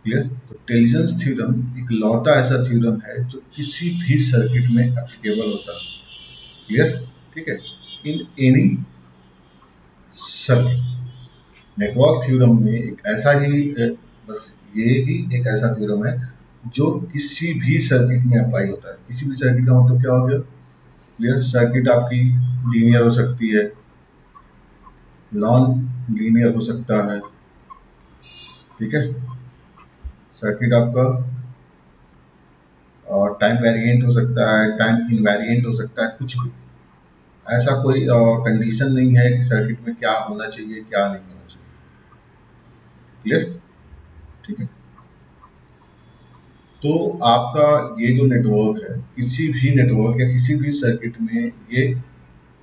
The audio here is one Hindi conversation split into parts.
क्लियर। तो टेलीजेंस थ्योरम एक लौता ऐसा थ्योरम है जो किसी भी सर्किट में एप्लीकेबल होता है। क्लियर, ठीक है, in any circuit. Network theorem में एक ऐसा ही बस ये ही एक ऐसा थ्योरम है जो किसी भी सर्किट में अप्लाई होता है। किसी भी सर्किट का मतलब क्या हो गया? क्लियर, सर्किट आपकी लीनियर हो सकती है, नॉन लीनियर हो सकता है, ठीक है, सर्किट आपका टाइम वेरिएंट हो सकता है, टाइम इनवेरिएंट हो सकता है, कुछ भी ऐसा कोई कंडीशन नहीं है कि सर्किट में क्या होना चाहिए क्या नहीं होना चाहिए। क्लियर, ठीक है। तो आपका ये जो नेटवर्क है, किसी भी नेटवर्क या किसी भी सर्किट में ये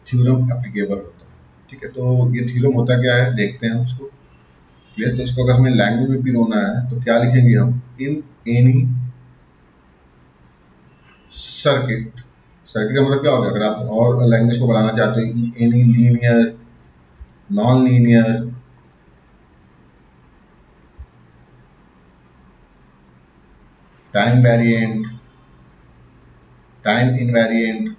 थ्योरम एप्लीकेबल होता है, ठीक है। तो ये थ्योरम होता क्या है देखते हैं उसको। क्लियर, तो इसको अगर हमें लैंग्वेज में पिरोना है तो क्या लिखेंगे हम? In any circuit. सर्किट का मतलब क्या होगा? अगर आप और लैंग्वेज को बढ़ाना चाहते हो, any linear, non linear, time variant, time invariant,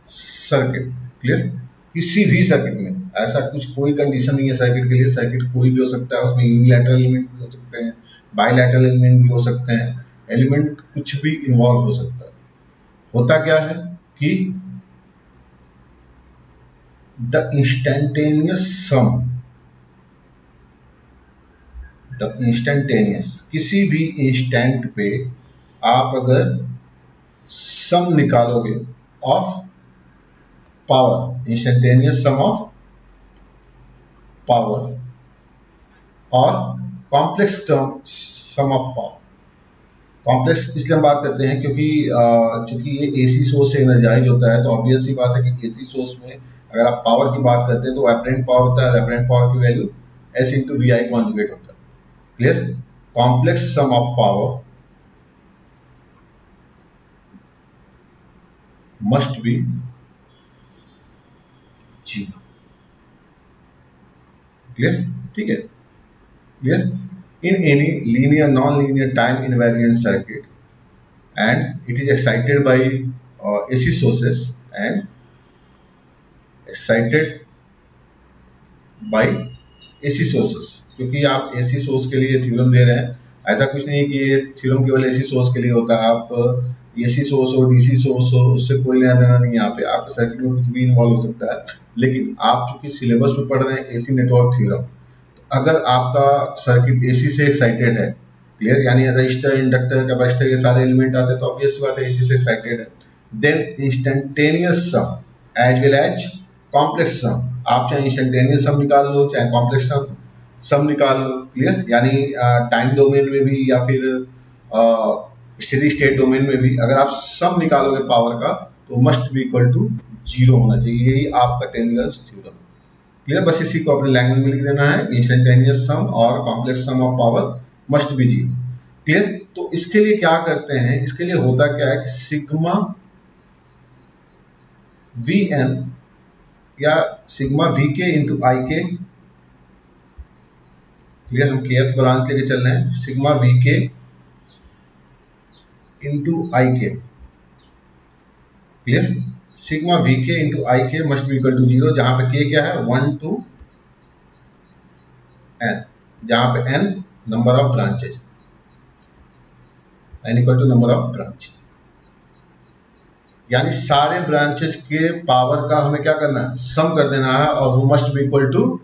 circuit. Clear, किसी भी सर्किट में ऐसा कुछ कोई कंडीशन नहीं है सर्किट के लिए। सर्किट कोई भी हो सकता है, उसमें यूनिलैटरल एलिमेंट भी हो सकते हैं, बायलैटरल एलिमेंट भी हो सकते हैं, एलिमेंट कुछ भी इन्वॉल्व हो सकता है। होता क्या है कि the instantaneous sum, the instantaneous, किसी भी इंस्टेंट पे आप अगर सम निकालोगे of power, instantaneous sum of power, और complex term sum of power. Complex इसलिए हम बात करते हैं क्योंकि चूंकि ये एसी सोर्स से एनर्जाइज होता है, तो ऑब्वियस सी बात है कि एसी सोर्स में अगर आप पावर की बात करते हैं तो एपरेंट पावर होता है, एपरेंट पावर की value S into V I conjugate होता है। Clear, complex sum of power must be zero. Clear, ठीक है, clear. In any linear non linear time invariant circuit and it is excited by AC sources and excited by AC sources। क्योंकि आप AC सोर्स के लिए थ्योरम दे रहे हैं, ऐसा कुछ नहीं है कि ये थ्योरम केवल AC सोर्स के लिए होता है। आप AC सोर्स हो, DC सोर्स हो, उससे कोई लेना देना नहीं है। यहाँ पे आपके सर्किट में कुछ भी इन्वॉल्व हो सकता है, लेकिन आप चूंकि सिलेबस में पढ़ रहे हैं AC नेटवर्क थ्योरम, तो अगर आपका सर्किट AC से एक्साइटेड है, क्लियर, यानी रजिस्टर, इंडक्टर, कैपेसिटर ये सारे एलिमेंट आते हैं, तो ऑब्वियस बात है AC से एक्साइटेड है, देन इंस्टेंटेनियस सम एज वेल एज कॉम्प्लेक्स सम। आप चाहे इंस्टेंटेनियस सम निकाल लो, चाहे कॉम्प्लेक्स सम निकाल लो। क्लियर, यानी टाइम डोमेन में भी या फिर स्टेडी स्टेट डोमेन में भी अगर आप सम निकालोगे पावर का, तो must be equal to zero होना चाहिए। यही आपका टेलर्स थ्योरम। क्लियर, बस इसी को अपने लैंग्वेज में लिख देना है, इंस्टेंटेनियस सम और complex sum of power must be zero. Clear, तो इसके लिए क्या करते हैं? इसके लिए होता क्या है कि सिग्मा वी एन या sigma V K into I K, clear, हम केथ ब्रांच लेके चल रहे हैं, sigma V K into I K. Clear, sigma V K into I K must be equal to zero, जहां पे के क्या है? 1 to n, जहां पे n number of branches, n equal to number of branches, यानी सारे ब्रांचेज के पावर का हमें क्या करना है? सम कर देना है, और वो must be equal to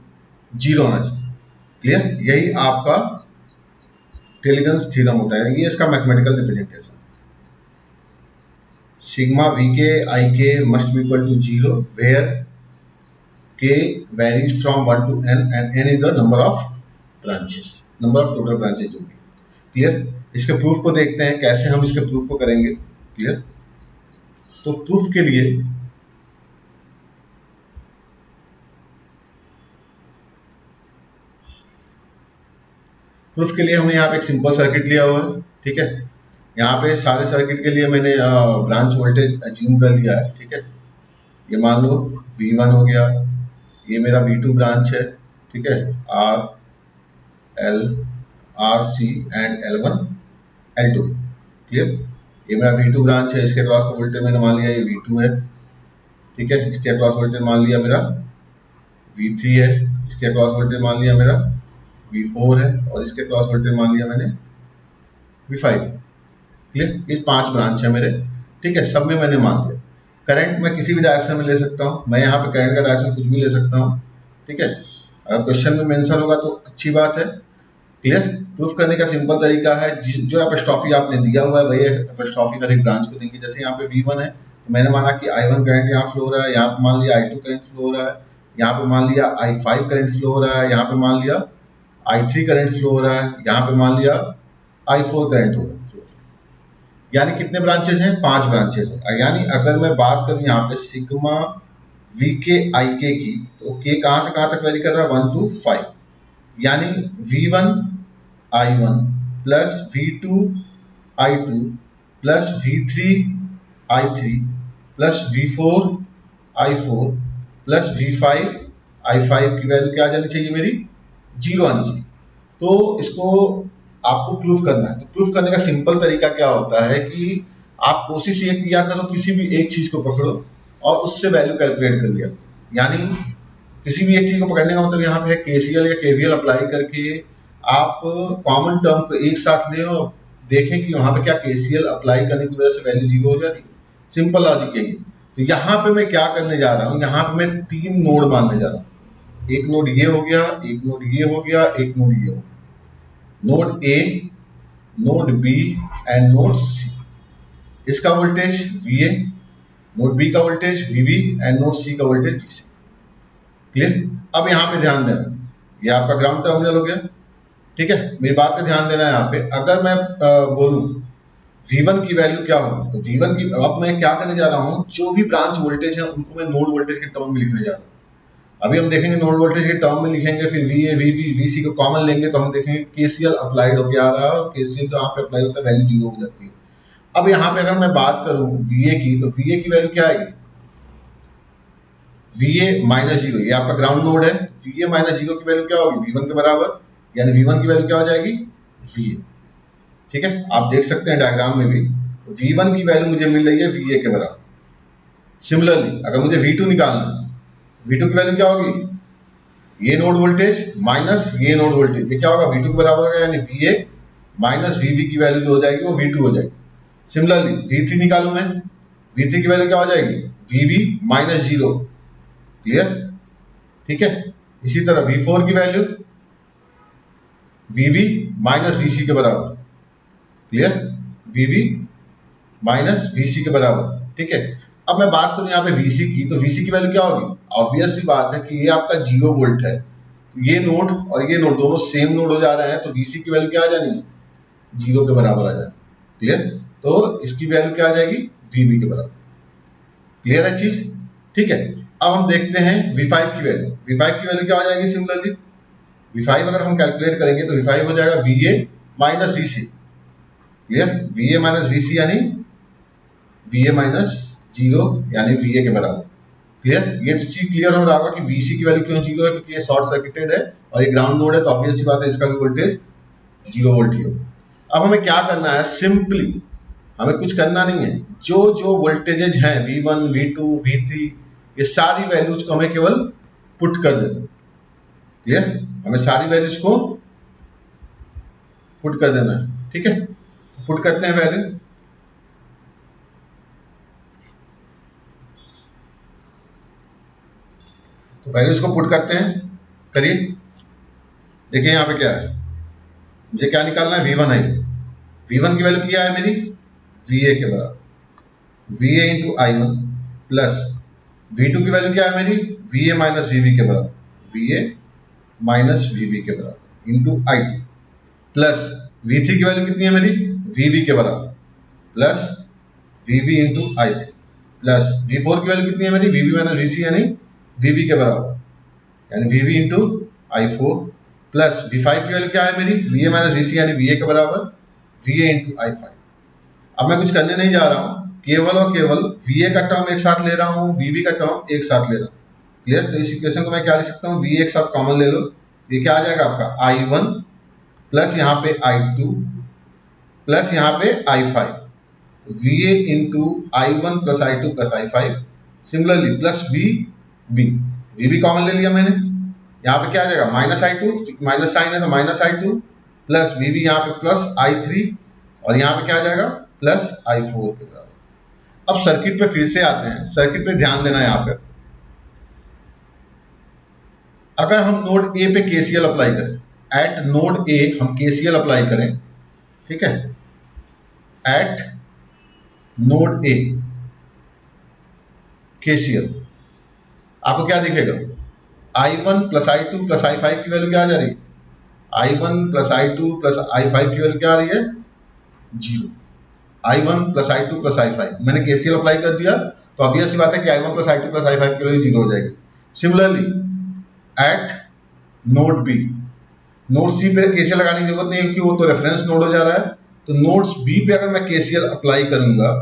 zero होना चाहिए। क्लियर, यही आपका टेलीगन्स थ्योरम होता है, ये इसका mathematical representation. Sigma V K I K must be equal to zero where K varies from 1 to n and n is the number of branches, number of total branches होगी। क्लियर, इसके प्रूफ को देखते हैं कैसे हम इसके प्रूफ को करेंगे। क्लियर, तो प्रूफ के लिए हमने यहाँ पे एक सिंपल सर्किट लिया हुआ है, ठीक है। यहाँ पे सारे सर्किट के लिए मैंने ब्रांच वोल्टेज अज्यूम कर लिया है, ठीक है। ये मान लो V1 हो गया, ये मेरा V2 ब्रांच है, ठीक है, R L R C and L1 L2, clear. ये मेरा V2 ब्रांच है, इसके अक्रॉस का वोल्टेज मैंने मान लिया ये V2 है, ठीक है। इसके अक्रॉस वोल्टेज मान लिया मेरा V3 है, इसके अक्रॉस वोल्टेज मान लिया मेरा V4 है, और इसके अक्रॉस वोल्टेज मान लिया मैंने V5, क्लियर। ये 5 ब्रांच है मेरे, ठीक है, सब में मैंने मान लिया। करंट मैं किसी भी डायरेक्शन में ले सकता हूँ, मैं यहाँ पे करंट का डायरेक्शन कुछ भी ले सकता हूँ, ठीक है। अगर क्वेश्चन में मेंशन होगा तो अच्छी बात है, क्लियर। प्रूफ करने का सिंपल तरीका है, जो एपोस्ट्रोफी आपने दिया हुआ है वही एपोस्ट्रोफी हर एक ब्रांच को देंगे। जैसे यहाँ पे V1 है तो मैंने माना कि I1 करंट यहाँ फ्लो हो रहा है, यहाँ पे मान लिया I2 करंट फ्लो हो रहा है, यहाँ पे मान लिया I5 करंट फ्लो हो रहा है, यहाँ पे मान लिया I3 करंट फ्लो हो रहा है, यहाँ पे मान लिया I4 करंट हो रहा है। यानी कितने ब्रांचेज हैं? 5 ब्रांचेज हैं। यानी अगर मैं बात करूं यहाँ पे सिग्मा VK IK की, तो K कहां से कहां तक वेरी कर रहा है? 1 to 5, यानी V1 I1 plus V2 I2 plus V3 I3 plus V4 I4 plus V5 I5 की वैल्यू क्या आ जानी चाहिए? मेरी 0 आनी चाहिए। तो इसको आपको प्रूफ करना है। तो प्रूफ करने का सिंपल तरीका क्या होता है कि आप कोशिश ये किया करो, किसी भी एक चीज को पकड़ो और उससे वैल्यू कैलकुलेट कर लिया। यानी किसी भी एक चीज को पकड़ने का मतलब यहाँ पे है KCL या KVL अप्लाई करके आप कॉमन टर्म को एक साथ ले और देखें कि वहां पे क्या KCL अप्लाई करने की वजह से वैल्यू 0 हो जा रही है। सिंपल लॉजिक यही। तो यहाँ पे मैं क्या करने जा रहा हूँ, यहाँ पे मैं 3 नोड मानने जा रहा हूँ। एक नोड ये हो गया, एक नोड ये हो गया, एक नोड ये हो गया। Node A, node B and node C, इसका वोल्टेज VA, नोड B का voltage VB and node C का वोल्टेज VC, क्लियर। अब यहाँ पे ध्यान देना, ये आपका ग्राउंड टर्मिनल हो गया, ठीक है। मेरी बात पे ध्यान देना है। यहाँ पे अगर मैं बोलूं V1 की वैल्यू क्या होगी, तो V1 की, अब मैं क्या करने जा रहा हूँ, जो भी ब्रांच वोल्टेज है उनको मैं नोड वोल्टेज के टर्म में लिखने जा रहा हूँ। अभी हम देखेंगे नोड वोल्टेज के टर्म में लिखेंगे, फिर VA VB VC को कॉमन लेंगे तो हम देखेंगे KCL अप्लाइड होकर आ रहा है, और KCL तो यहाँ पे अप्लाई होता है, वैल्यू 0 हो जाती है। अब यहाँ पे अगर मैं बात करूं VA की, तो VA की वैल्यू क्या आएगी? VA माइनस 0, ये आपका ग्राउंड नोड है। VA माइनस 0 की वैल्यू क्या होगी? V1 के बराबर, यानी V1 की वैल्यू क्या हो जाएगी? VA, ठीक है। आप देख सकते हैं डायग्राम में भी, तो V1 की वैल्यू मुझे मिल रही है VA के बराबर। सिमिलरली अगर मुझे V2 निकालना है, V2 की वैल्यू क्या होगी? ये नोड वोल्टेज माइनस ये नोड वोल्टेज, ये क्या होगा? V2 के बराबर होगा, यानी VA माइनस VB की वैल्यू जो हो जाएगी वो V2 हो जाएगी। सिमिलरली V3 निकालू मैं, V3 की वैल्यू क्या हो जाएगी? VB माइनस 0, क्लियर, ठीक है। इसी तरह V4 की वैल्यू VB माइनस VC के बराबर, क्लियर, VB माइनस VC के बराबर, ठीक है। अब मैं बात करूं यहाँ पे VC की, तो VC की वैल्यू क्या होगी? ऑब्वियस सी बात है कि ये आपका 0 वोल्ट है, तो ये नोड और ये नोड दोनों सेम नोड हो जा रहे हैं, तो VC की वैल्यू क्या आ जानी है? 0 के बराबर आ जानी, क्लियर। तो इसकी वैल्यू क्या आ जाएगी? VB के बराबर, क्लियर है चीज, ठीक है। अब हम देखते हैं V5 की वैल्यू। V5 की वैल्यू क्या हो जाएगी? सिमिलरली V5 अगर हम कैलकुलेट करेंगे तो V5 हो जाएगा VA minus VC, clear. VA minus VC यानी VA माइनस 0 यानी VA के बराबर, क्लियर। ये तो चीज क्लियर हो रहा होगा कि VC की वैल्यू क्यों 0 है, क्योंकि ये शॉर्ट सर्किटेड है और ये ग्राउंड नोड है, तो ऑब्वियस सी बात है इसका भी वोल्टेज 0 वोल्ट ही होगा। अब हमें क्या करना है? सिंपली हमें कुछ करना नहीं है, जो जो वोल्टेजेज हैं V1 V2 V3, ये सारी वैल्यूज को हमें केवल पुट कर देना, क्लियर। हमें सारी वैल्यूज को पुट कर देना है, ठीक है। पुट करते हैं वैल्यू, तो वैल्यूज को पुट करते हैं, करिए। देखिए यहाँ पे क्या है, मुझे क्या निकालना है? V1 है। V1 की वैल्यू क्या है मेरी? VA के बराबर, VA into I1 plus V2 की वैल्यू क्या है मेरी? VA माइनस VB के बराबर, VA माइनस VB के बराबर इंटू I2 प्लस V3 की वैल्यू कितनी है मेरी? VB के बराबर plus VB into I3 plus V4 की वैल्यू कितनी है मेरी? VB माइनस VC यानी VB के बराबर, यानी VB into I4 plus V5 की वैल्यू क्या है मेरी? VA माइनस VC यानी VA के बराबर, VA इंटू I5 अब मैं कुछ करने नहीं जा रहा हूं, केवल और केवल VA का टर्म एक साथ ले रहा हूं, VB का टर्म एक साथ ले रहा हूं। क्लियर? तो इस इक्वेशन को मैं क्या लिख सकता हूं, VA एक साथ कॉमन ले लो, ये क्या आ जाएगा आपका I1 प्लस यहाँ पे I2 प्लस यहाँ पे I5, VA into I1 plus I2 plus I5, similarly plus VB common ले लिया मैंने, यहाँ पे क्या आ जाएगा माइनस I2, माइनस साइन है तो माइनस I2 प्लस VB यहाँ पे प्लस I3 और यहाँ पे क्या आ जाएगा प्लस I4 के बराबर। अब सर्किट पे फिर से आते हैं, सर्किट पे ध्यान देना है यहाँ पे। अगर हम नोड ए पे KCL अप्लाई करें, एट नोड ए हम KCL अप्लाई करें, ठीक है, एट नोड ए KCL, आपको क्या दिखेगा, I1 plus I2 plus I5 की वैल्यू क्या आ जा रही है, I1 plus I2 plus I5 की वैल्यू क्या आ रही है, 0। I1 plus I2 plus I5 मैंने KCL अप्लाई कर दिया तो ऑब्वियस सी बात है कि I1 plus I2 plus I5 की वैल्यू 0 हो जाएगी। Similarly at node B, node C पे KCL लगाने की जरूरत नहीं है क्योंकि वो तो रेफरेंस नोड हो जा रहा है, तो नोड्स बी पे अगर मैं KCL अप्लाई करूंगा,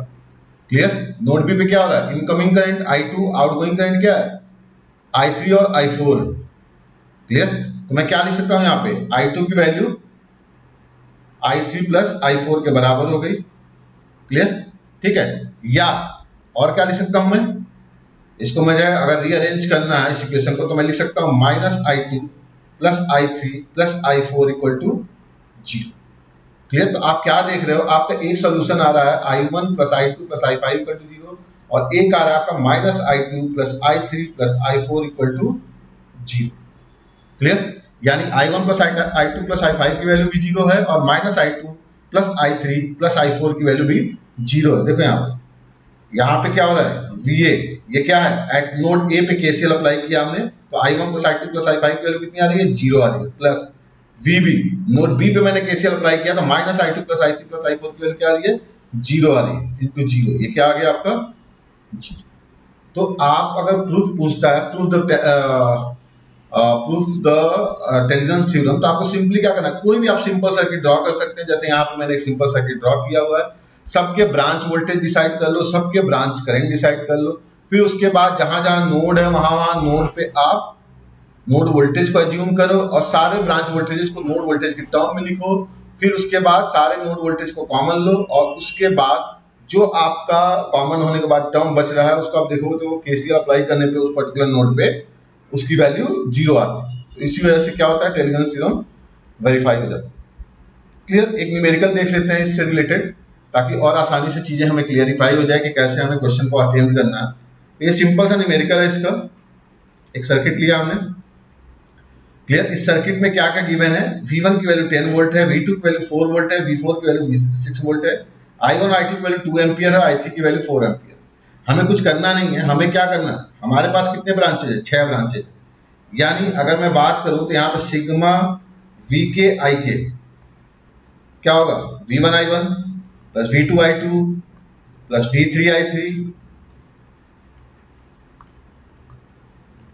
क्लियर, नोड बी पे क्या हो रहा है, incoming current I2, outgoing current क्या है I3 और I4 है, क्लियर, तो मैं क्या लिख सकता हूं यहाँ पे I2 की वैल्यू I3 प्लस I4 के बराबर हो गई, क्लियर, ठीक है, या और क्या लिख सकता हूं मैं, इसको मुझे अगर रीअरेंज करना है इस इक्वेशन को तो मैं लिख सकता हूं minus I2 plus I3 plus I4 equal to 0, clear. तो आप क्या देख रहे हो, आपका एक सोल्यूशन आ रहा है I1 plus I2 plus I5 equal to 0 और एक आ रहा है आपका minus I2 plus I3 plus I4 equal to 0, clear, यानी I1 plus I2 plus I5 की वैल्यू भी 0 है और minus I2 plus I3 plus I4 की वैल्यू भी 0 है। देखो यहाँ पे क्या हो रहा है, VA ये क्या है, एट नोड ए पे KCL अप्लाई किया हमने तो I1 plus I2 plus I5 की वैल्यू कितनी आ रही है, 0 आ रही है, प्लस VB नोड बी पे मैंने KCL अप्लाई किया तो minus I2 plus I3 plus I4 की वैल्यू क्या आ रही है, 0 आ रही है, इंटू 0, ये क्या आ गया आपका 0। तो आप अगर प्रूफ पूछता है, प्रूफ द टेलिजेंस थ्योरम, तो आपको सिंपली क्या करना है, कोई भी आप सिंपल सर्किट ड्रॉ कर सकते हैं, जैसे यहाँ पे मैंने एक सिंपल सर्किट ड्रॉ किया हुआ है, सबके ब्रांच वोल्टेज डिसाइड कर लो, सबके ब्रांच करंट डिसाइड कर लो, फिर उसके बाद जहां जहां नोड है वहां नोड पे आप नोड वोल्टेज को एज्यूम करो और सारे ब्रांच वोल्टेजेस को नोड वोल्टेज की टर्म में लिखो, फिर उसके बाद सारे नोड वोल्टेज को कॉमन लो और उसके बाद जो आपका कॉमन होने के बाद टर्म बच रहा है उसको आप देखो तो KCL अप्लाई करने पे उस पर्टिकुलर नोड पे उसकी वैल्यू 0 आती है। तो इसी वजह से क्या होता है, टेलिजेंस थ्योरम वेरीफाई हो जाता है। क्लियर, एक न्यूमेरिकल देख लेते हैं इससे रिलेटेड ताकि और आसानी से चीजें हमें क्लियरिफाई हो जाए कि कैसे हमें क्वेश्चन को अटेम्प्ट करना है। तो ये सिंपल सा न्यूमेरिकल है, इसका एक सर्किट लिया हमने, क्लियर, इस सर्किट में क्या क्या गिवन है, V1 की वैल्यू 10 वोल्ट है, V2 की वैल्यू 4 वोल्ट है, V4 की वैल्यू 6 वोल्ट है, I1 I2 की वैल्यू 2 एम्पियर है, I3 की वैल्यू 4 एम्पियर। हमें कुछ करना नहीं है, हमें क्या करना है, हमारे पास कितने ब्रांचेज है, 6 ब्रांचेज, यानी अगर मैं बात करूं तो यहाँ पे सिग्मा VK IK क्या होगा, V1 I1 plus V2 I2 plus V3 I3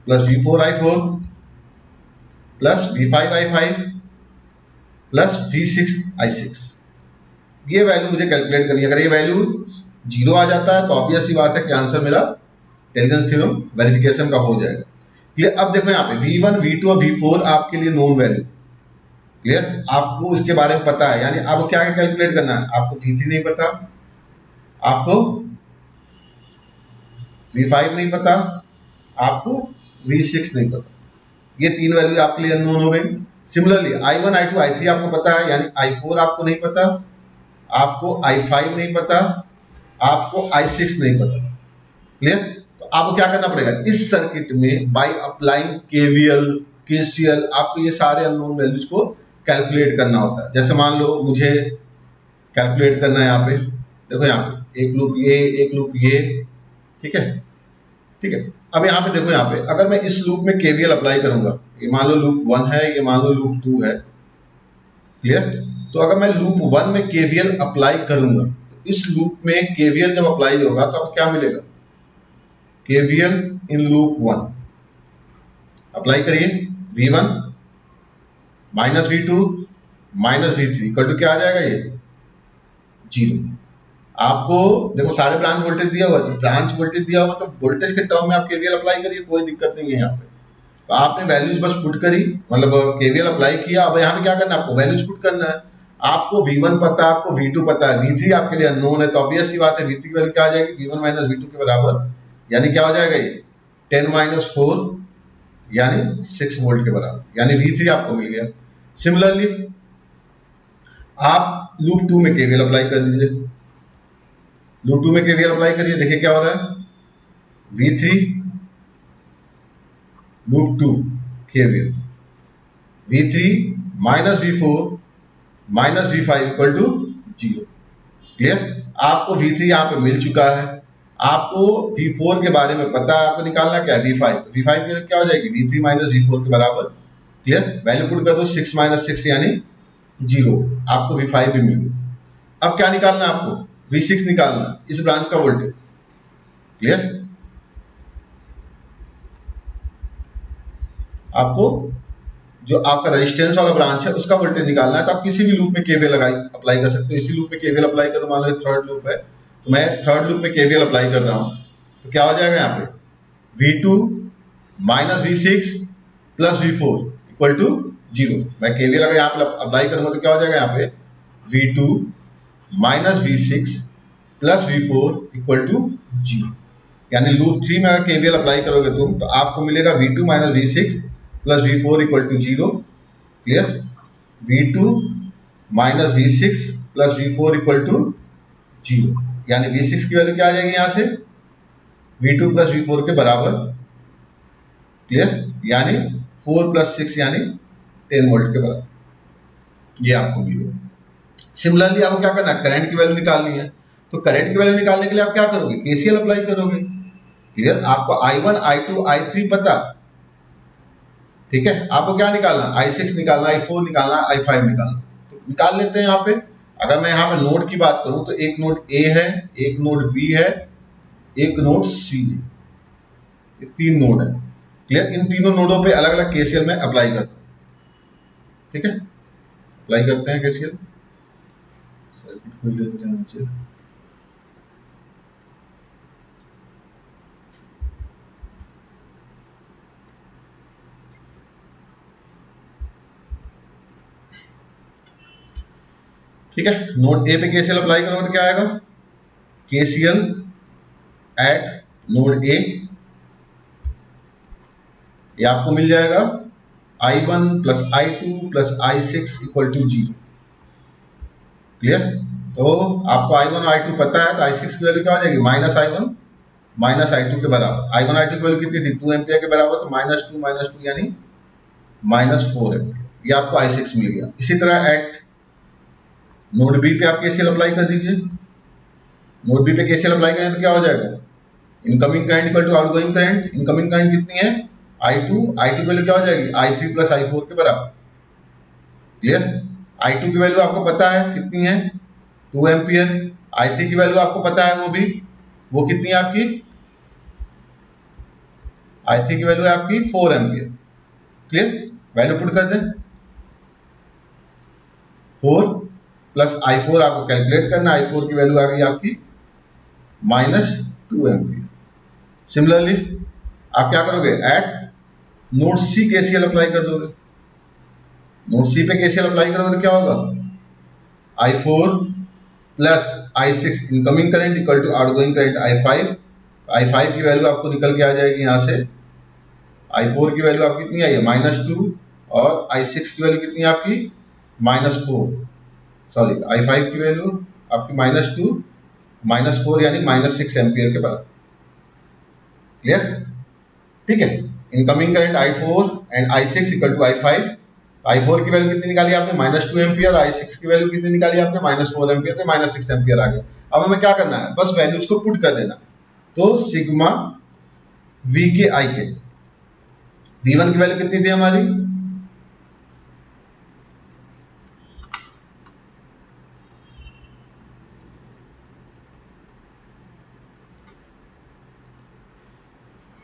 plus V4 I4 plus V5 I5 plus V6 I6। ये वैल्यू मुझे कैलकुलेट करनी है, अगर ये वैल्यू 0 आ जाता है तो ऑब्वियस सी बात है कि आंसर मेरा टेलिजेंस थ्योरम वेरिफिकेशन का हो जाएगा। क्लियर, अब देखो यहाँ पे V1 V2 और V4 आपके लिए नोन वैल्यू, क्लियर, आपको इसके बारे में पता है, यानी आपको क्या क्या कैलकुलेट करना है, आपको V3 नहीं पता, आपको V5 नहीं पता, आपको V6 नहीं पता, ये तीन वैल्यू आपके लिए अननोन हो गई। सिमिलरली I1 I2 I3 आपको पता है, यानी I4 आपको नहीं पता, आपको I5 नहीं पता, आपको I6 नहीं पता, क्लियर। तो आपको क्या करना पड़ेगा, इस सर्किट में बाय अप्लाइंग KVL KCL आपको ये सारे अननोन वैल्यूज को कैलकुलेट करना होता है। जैसे मान लो मुझे कैलकुलेट करना है, यहाँ पे देखो, यहाँ पे एक लूप ये, एक लूप ये, ठीक है, ठीक है। अब यहाँ पे देखो, यहाँ पे अगर मैं इस लूप में KVL अप्लाई करूंगा, ये मान लो लूप 1 है, ये मान लो लूप 2 है, क्लियर। तो अगर मैं लूप 1 में KVL अप्लाई करूंगा तो इस लूप में KVL जब अप्लाई होगा तो आपको क्या मिलेगा, KVL इन लूप 1 अप्लाई करिए, V1 minus V2 minus V3 equal to क्या आ जाएगा, ये 0। आपको देखो सारे ब्रांच वोल्टेज दिया हुआ है, तो ब्रांच वोल्टेज दिया हुआ तो वोल्टेज के टर्म में आप केवीएल अप्लाई करिए, कोई दिक्कत नहीं है यहाँ पे। तो आपने वैल्यूज बस पुट करी, मतलब केवीएल अप्लाई किया। अब यहाँ पे क्या करना है, आपको वैल्यूज पुट करना है। आपको V1 पता है, आपको V2 पता है, V3 आपके लिए अननोन है, तो ऑब्वियस सी बात है V3 की वैल्यू क्या आ जाएगी, V1 माइनस V2 के बराबर, यानी क्या हो जाएगा ये 10 माइनस 4 यानी 6 वोल्ट के बराबर, यानी V3 आपको मिल गया। सिमिलरली आप लूप 2 में केवीएल अप्लाई कर दीजिए। लूप 2 में केवीएल अप्लाई करिए, देखिए क्या हो रहा है, V3 loop 2 KVL, V3 minus V4 minus V5 equal to 0। Clear? आपको V3 यहाँ पे मिल चुका है, आपको V4 के बारे में पता है, आपको निकालना क्या है V5, तो V5 की क्या हो जाएगी V3 माइनस V4 के बराबर। क्लियर? वैल्यू पुट कर दो, 6 माइनस 6 यानी 0, आपको V5 भी मिल गया। अब क्या निकालना है आपको, V6 निकालना, इस ब्रांच का वोल्टेज। क्लियर? आपको जो आपका रेजिस्टेंस वाला ब्रांच है उसका वोल्टेज निकालना है, तो आप किसी भी लूप में केवीएल अप्लाई कर सकते हो। इसी लूप में केवीएल अप्लाई करो, मान लो थर्ड लूप है, तो मैं थर्ड लूप में केवीएल अप्लाई कर रहा हूं, तो क्या हो जाएगा यहाँ पे V2 minus V6 plus V4 equal to 0। मैं केवीएल अगर यहाँ पे अप्लाई करूंगा तो क्या हो जाएगा यहाँ पे V2 minus V6 plus V4 equal to 0। यानी लूप 3 में अगर केवीएल अप्लाई करोगे तुम, तो आपको मिलेगा V2 minus V6 plus V4 equal to 0। Clear? V2 minus V6 plus V4 equal to 0, यानी V6 की वैल्यू क्या आ जाएगी यहाँ से V2 प्लस V4 के बराबर। क्लियर? यानी 4 प्लस 6 यानी 10 वोल्ट के बराबर, ये आपको मिल गया। सिमिलरली आपको क्या करना है, करंट की वैल्यू निकालनी है, तो करंट की वैल्यू निकालने के लिए आप क्या करोगे, केसीएल अप्लाई करोगे। क्लियर? आपको I1 I2 I3 पता, ठीक है, आपको क्या निकालना, I6 निकालना, I4 निकालना, I5 निकालना, तो निकाल लेते हैं यहाँ पे। अगर मैं यहाँ पे नोड की बात करूं तो एक नोड A है, एक नोड B है, एक नोड C है, ये 3 नोड है। क्लियर? इन तीनों नोडों पे अलग अलग केसीएल में अप्लाई करता हूं। ठीक है, अप्लाई करते हैं केसीएल, सर्किट खोल लेते हैं नीचे। ठीक है, नोड ए पे केसीएल अप्लाई करोगे तो क्या आएगा, केसीएल एट नोड ए, ये आपको मिल जाएगा I1 plus I2 plus I6 equal to 0। Clear? तो आपको I1 और I2 पता है, तो I6 की वैल्यू क्या हो जाएगी, माइनस I1 माइनस I2 के बराबर। I1 I2 की वैल्यू कितनी थी, 2 एम्पियर के बराबर, तो माइनस 2 यानी -4 एम्पियर, ये आपको I6 मिल गया। इसी तरह एट नोड बी पे आप केसीएल अप्लाई कर दीजिए। नोड बी पे केसीएल अप्लाई करें तो क्या हो जाएगा, incoming current equal to outgoing current. Incoming current कितनी है, I2 की वैल्यू क्या हो जाएगी, I3 प्लस I4 के बराबर। क्लियर? I2 की वैल्यू आपको पता है कितनी है, 2 एम्पियर। I3 की वैल्यू आपको पता है, वो कितनी है आपकी, I3 की वैल्यू है आपकी 4 एम्पियर। क्लियर? वैल्यू पुट कर दें, 4 प्लस I4 आपको कैलकुलेट करना, I4 की वैल्यू आ गई आपकी -2 एम्पियर। सिमिलरली आप क्या करोगे, at node C KCL apply कर दोगे। नोड सी पे केसीएल अप्लाई करोगे तो क्या होगा, I4 plus I6 incoming current equal to outgoing current I5। I5 की वैल्यू आपको निकल के आ जाएगी यहाँ से, I4 की वैल्यू आपकी कितनी आई है, -2, और I6 की वैल्यू कितनी है आपकी, -4। सॉरी, I5 की वैल्यू आपकी -2 -4 यानी -6 एम्पियर के बराबर। क्लियर? ठीक है, incoming current I4 and I6 equal to I5। I4 की वैल्यू कितनी निकाली आपने, -2 एम्पियर, I6 की वैल्यू कितनी निकाली आपने, -4 एम्पियर, तो -6 एम्पियर आ गया। अब हमें क्या करना है, बस वैल्यूज को पुट कर देना। तो सिग्मा V के I के, V1 की वैल्यू कितनी थी हमारी,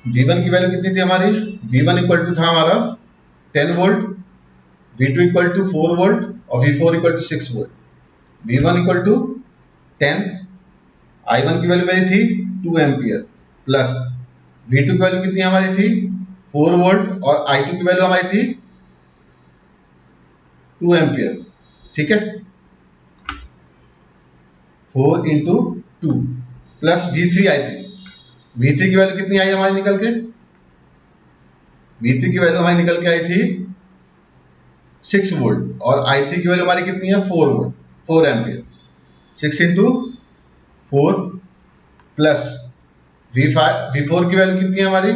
V1 की वैल्यू कितनी थी हमारी, V1 इक्वल टू था हमारा 10 volt, V2 equal to 4 volt और V4 equal to 6 volt. V1 equal to 10, I1 की वैल्यू मेरी थी 2 एम्पियर प्लस V2 की वैल्यू कितनी हमारी थी 4 वोल्ट और I2 की वैल्यू हमारी थी 2 एम्पियर। ठीक है, 4 इंटू 2 प्लस V3 आई थी। V3 की वैल्यू कितनी आई हमारी निकल के, V3 की वैल्यू हमारी निकल के आई थी 6 वोल्ट और I3 की वैल्यू हमारी कितनी है 4 volt 4 ampere. 6 into 4 plus V4 की वैल्यू कितनी है हमारी,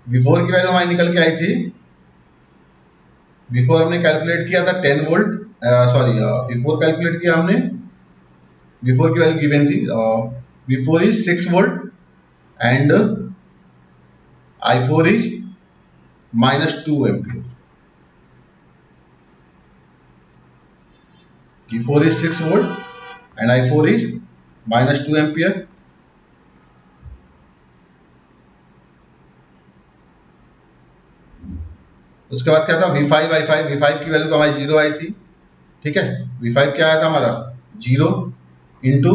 V4 की वैल्यू हमारी निकल के आई थी, V4 हमने कैलकुलेट किया था 10 वोल्ट, सॉरी V4 कैलकुलेट किया हमने, V4 की वैल्यू गिवन थी, V4 is 6 volt and I4 is -2 ampere. V4 is 6 volt and I4 is -2 ampere. उसके बाद क्या था V5 V5 की वैल्यू तो हमारी 0 आई थी। ठीक है, V5 क्या आया था हमारा 0 इंटू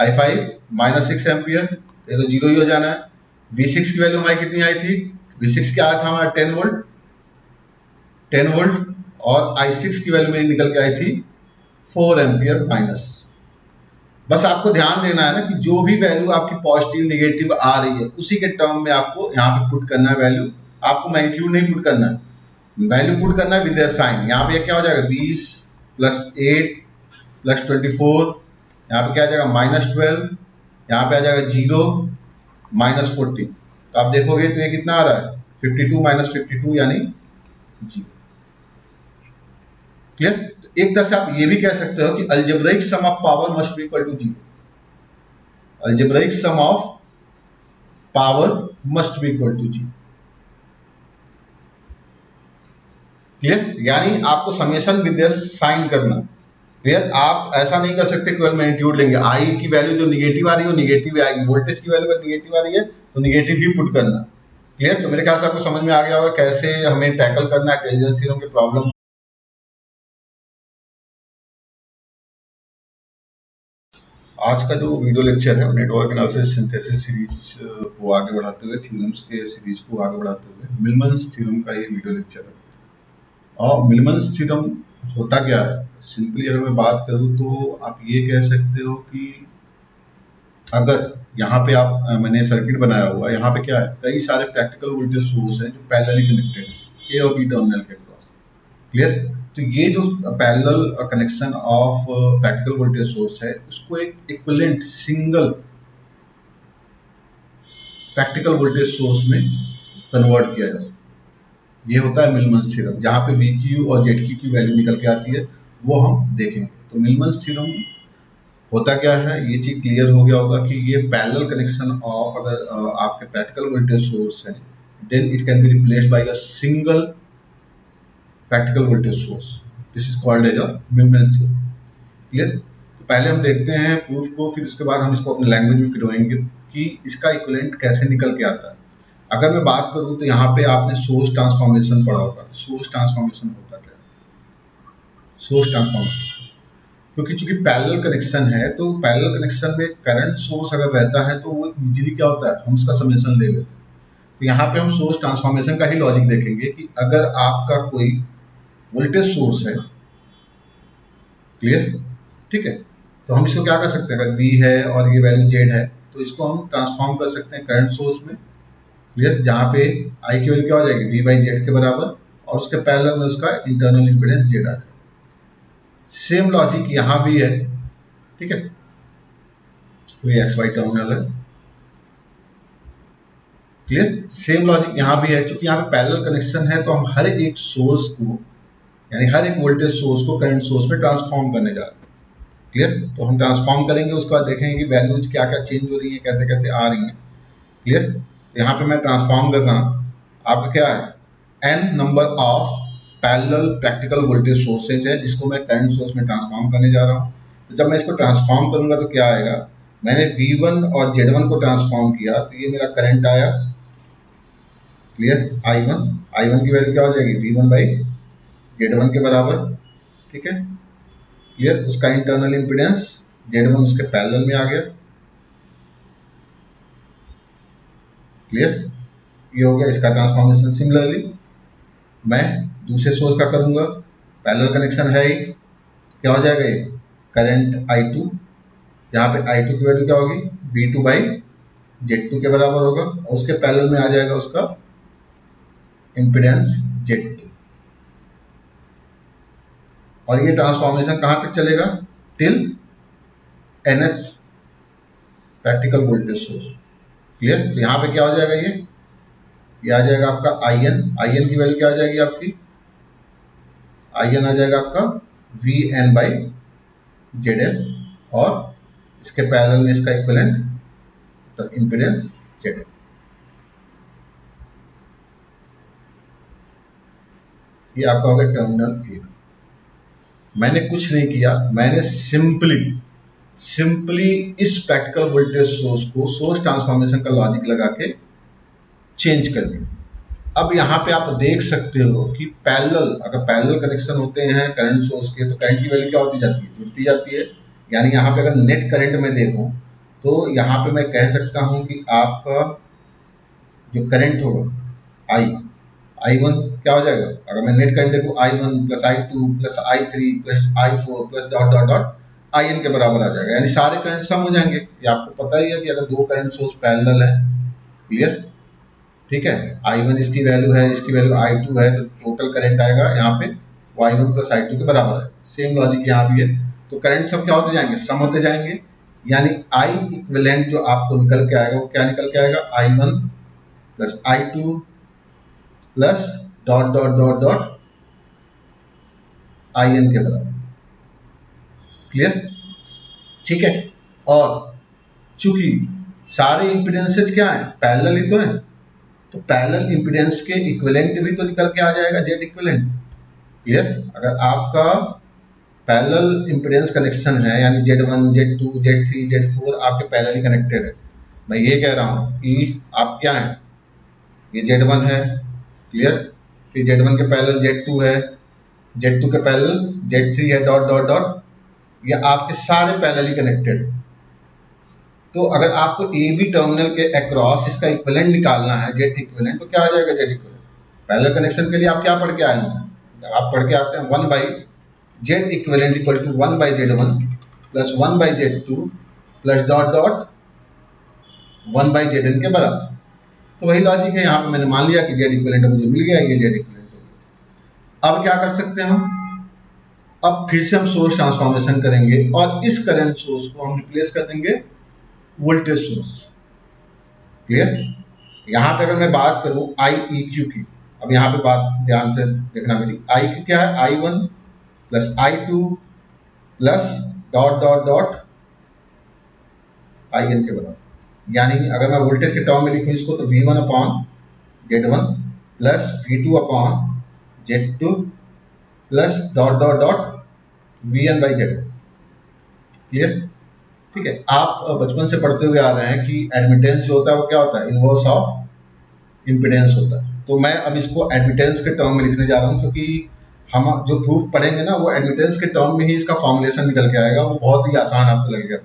I5 -6 एम्पियर, ये तो 0 ही हो जाना है। V6 की वैल्यू हमारी कितनी आई थी, V6 क्या आया था हमारा 10 वोल्ट और I6 की वैल्यू मेरी निकल के आई थी 4 एम्पियर माइनस। बस आपको ध्यान देना है ना कि जो भी वैल्यू आपकी पॉजिटिव नेगेटिव आ रही है उसी के टर्म में आपको यहाँ पे पुट करना है वैल्यू, आपको मैग्नीट्यूड नहीं पुट करना है, वैल्यू पुट करना है विद देयर साइन। यहाँ पे क्या हो जाएगा 20 प्लस 8 प्लस 24, यहाँ पे क्या आ जाएगा -12, यहाँ पे आ जाएगा 0 -14। तो आप देखोगे तो ये कितना आ रहा है 52 - 52 यानी 0। क्लियर? तो एक तरह से आप ये भी कह सकते हो कि algebraic sum of power must be equal to 0। Algebraic sum of power must be equal to 0। Clear? यानी आपको समेशन विद साइन करना। क्लियर? आप ऐसा नहीं कर सकते केवल मैग्नीट्यूड लेंगे, आई की वैल्यू जो निगेटिव आ रही है वो निगेटिव आएगी, वोल्टेज की वैल्यू अगर निगेटिव आ रही है तो निगेटिव ही पुट करना। क्लियर? तो मेरे ख्याल से आपको समझ में आ गया होगा कैसे हमें टैकल करना है टेलर्स थ्योरम के प्रॉब्लम। आज का जो वीडियो लेक्चर है नेटवर्क एनालिसिस सिंथेसिस सीरीज को आगे बढ़ाते हुए, थ्योरम्स के सीरीज को आगे बढ़ाते हुए मिलमन्स थ्योरम का ये वीडियो लेक्चर है। और मिलमन्स थ्योरम होता क्या है, सिंपली अगर मैं बात करूं तो आप ये कह सकते हो कि अगर यहाँ पे मैंने सर्किट बनाया हुआ है, यहाँ पे क्या है कई सारे प्रैक्टिकल वोल्टेज सोर्स हैं जो पैरेलली कनेक्टेड है ए और बी टर्मिनल के क्रॉस। क्लियर? तो ये जो parallel connection of practical voltage source है उसको एक equivalent single practical voltage source में कन्वर्ट किया जा सकता है। ये होता है मिलमन्स थ्योरम, जहाँ पे VQ और ZQ की वैल्यू निकल के आती है वो हम देखेंगे। तो मिलमन्स थ्योरम होता क्या है, ये चीज क्लियर हो गया होगा कि ये पैरेलल कनेक्शन ऑफ अगर आपके प्रैक्टिकल वोल्टेज सोर्स है then it can be replaced by a single practical voltage source, this is called as a Millman's theorem. Clear? तो पहले हम देखते हैं प्रूफ को, फिर उसके बाद हम इसको अपने लैंग्वेज में पिरोएंगे कि इसका इक्विवेलेंट कैसे निकल के आता है। अगर मैं बात करूं तो यहाँ पे आपने सोर्स ट्रांसफॉर्मेशन पढ़ा होगा। सोर्स ट्रांसफॉर्मेशन होता क्या है? सोर्स ट्रांसफॉर्मेशन, क्योंकि चूंकि पैरेलल कनेक्शन है तो पैरेलल कनेक्शन में करंट सोर्स अगर रहता है तो वो इजीली क्या होता है हम उसका समेशन ले लेते हैं। तो यहाँ पे हम सोर्स ट्रांसफॉर्मेशन का ही लॉजिक देखेंगे कि अगर आपका कोई वोल्टेज सोर्स है, क्लियर, ठीक है, तो हम इसको क्या कर सकते हैं, अगर V है और ये वैल्यू Z है तो इसको हम ट्रांसफॉर्म कर सकते हैं करंट सोर्स में। क्लियर? जहाँ पे I की वैल्यू क्या हो जाएगी V/Z के बराबर और उसके पैरेलल में उसका इंटरनल इंपीडेंस Z आ जाएगा। सेम लॉजिक यहाँ भी है, ठीक है, तो ये XY टर्मिनल है। क्लियर? सेम लॉजिक यहाँ भी है, क्योंकि यहाँ पे पैरेलल कनेक्शन है तो हम हर एक सोर्स को यानी हर एक वोल्टेज सोर्स को करंट सोर्स में ट्रांसफॉर्म करने जा रहे हैं। क्लियर? तो हम ट्रांसफॉर्म करेंगे, उसके बाद देखेंगे कि वैल्यूज क्या क्या चेंज हो रही है, कैसे कैसे आ रही हैं। क्लियर? यहाँ पे मैं ट्रांसफॉर्म कर रहा हूँ, आपका क्या है n number of parallel practical voltage sources है जिसको मैं करंट सोर्स में ट्रांसफॉर्म करने जा रहा हूँ। तो जब मैं इसको ट्रांसफॉर्म करूंगा तो क्या आएगा, मैंने V1 और Z1 को ट्रांसफॉर्म किया तो ये मेरा करंट आया। क्लियर? I1 की वैल्यू क्या हो जाएगी V1/Z1 के बराबर, ठीक है। क्लियर? उसका इंटरनल इंपीडेंस Z1 उसके पैरेलल में आ गया। क्लियर, ये हो गया इसका ट्रांसफॉर्मेशन। सिमिलरली मैं दूसरे सोर्स का करूंगा, पैरेलल कनेक्शन है ही, क्या हो जाएगा ये करंट I2, यहाँ पे I2 की वैल्यू क्या होगी V2 बाई Z2 के बराबर होगा, और उसके पैरेलल में आ जाएगा उसका इम्पीडेंस Z2, और ये ट्रांसफॉर्मेशन कहाँ तक चलेगा till NH practical voltage source. Clear, तो यहाँ पे क्या हो जाएगा ये आ जाएगा आपका IN की वैल्यू क्या आ जाएगी आपकी, IN आ जाएगा आपका VN बाई ZL, और इसके पैरेलल में इसका इक्विवेलेंट तो इम्पीडेंस ZL। ये आपका होगा टर्मिनल ए। मैंने कुछ नहीं किया, मैंने सिंपली इस प्रैक्टिकल वोल्टेज सोर्स को सोर्स ट्रांसफॉर्मेशन का लॉजिक लगा के चेंज कर दिया। अब यहाँ पे आप देख सकते हो कि अगर पैरेलल कनेक्शन होते हैं करंट सोर्स के, तो करंट की वैल्यू क्या होती जाती है, जुड़ती जाती है। यानी यहाँ पे अगर नेट करंट में देखूं तो यहाँ पे मैं कह सकता हूँ कि आपका जो करंट होगा I1 क्या हो जाएगा, अगर मैं नेट करंट देखूं I1 plus I2 plus I3 plus I4 plus dot dot dot IN के बराबर आ जाएगा, यानी सारे करंट सम हो जाएंगे। ये आपको पता ही है कि अगर दो करंट सोर्स पैरेलल है, क्लियर, ठीक है, I1 इसकी वैल्यू है, इसकी वैल्यू I2 है, तो टोटल करंट आएगा यहाँ पे वो I1 प्लस I2 के बराबर है। सेम लॉजिक यहाँ भी है, तो करंट सब क्या होते जाएंगे, सम होते जाएंगे, यानी I इक्विवेलेंट जो आपको निकल के आएगा वो क्या निकल के आएगा, I1 plus I2 plus dot dot dot dot IN के बराबर। क्लियर, ठीक है, और चूंकि सारे इंपीडेंसेज क्या है पैरेलल ही तो है, तो पैरेलल इंपीडेंस के इक्विवेलेंट भी तो निकल के आ जाएगा Z इक्विवेलेंट। क्लियर, अगर आपका पैरेलल इंपीडेंस कनेक्शन है यानी Z1 Z2 Z3 Z4 आपके पैरेलली कनेक्टेड है, मैं ये कह रहा हूँ कि आप क्या है, ये Z1 है, क्लियर, फिर Z1 के पैरेलल Z2 है, Z2 के पैरेलल Z3 है, डॉट डॉट डॉट, ये आपके सारे पैरेलली कनेक्टेड। तो अगर आपको ए बी टर्मिनल के अक्रॉस इसका इक्विवेलेंट निकालना है Z इक्विवेलेंट, तो क्या आ जाएगा Z इक्विवेलेंट। पैरेलल कनेक्शन के लिए आप क्या पढ़ के आए हैं, आप पढ़ के आते हैं 1 by Z equivalent equal to 1 by Z1 plus 1 by Z2 plus dot dot 1 by Zn के बराबर। तो वही लॉजिक है, यहाँ पे मैंने मान लिया कि Z इक्विवेलेंट मुझे मिल गया, ये Z इक्विवेलेंट हो गया। अब क्या कर सकते हैं हम, अब फिर से हम सोर्स ट्रांसफॉर्मेशन करेंगे और इस करंट सोर्स को हम रिप्लेस कर देंगे वोल्टेज सोर्स। क्लियर, यहाँ पे अगर मैं बात करूं IEQ की, अब यहाँ पे बात ध्यान से देखना मेरी, IQ क्या है, I1 plus I2 plus dot dot dot IN के बराबर। यानी अगर मैं वोल्टेज के टर्म में लिखूं इसको, तो V1 upon Z1 plus V2 upon Z2 plus dot dot dot VN by Z। Clear, ठीक है, आप बचपन से पढ़ते हुए आ रहे हैं कि एडमिटेंस जो होता है वो क्या होता है, इनवर्स ऑफ इम्पीडेंस होता है। तो मैं अब इसको एडमिटेंस के टर्म में लिखने जा रहा हूँ, क्योंकि हम जो प्रूफ पढ़ेंगे ना वो एडमिटेंस के टर्म में ही इसका फॉर्मुलेशन निकल के आएगा, वो बहुत ही आसान आपको लगेगा।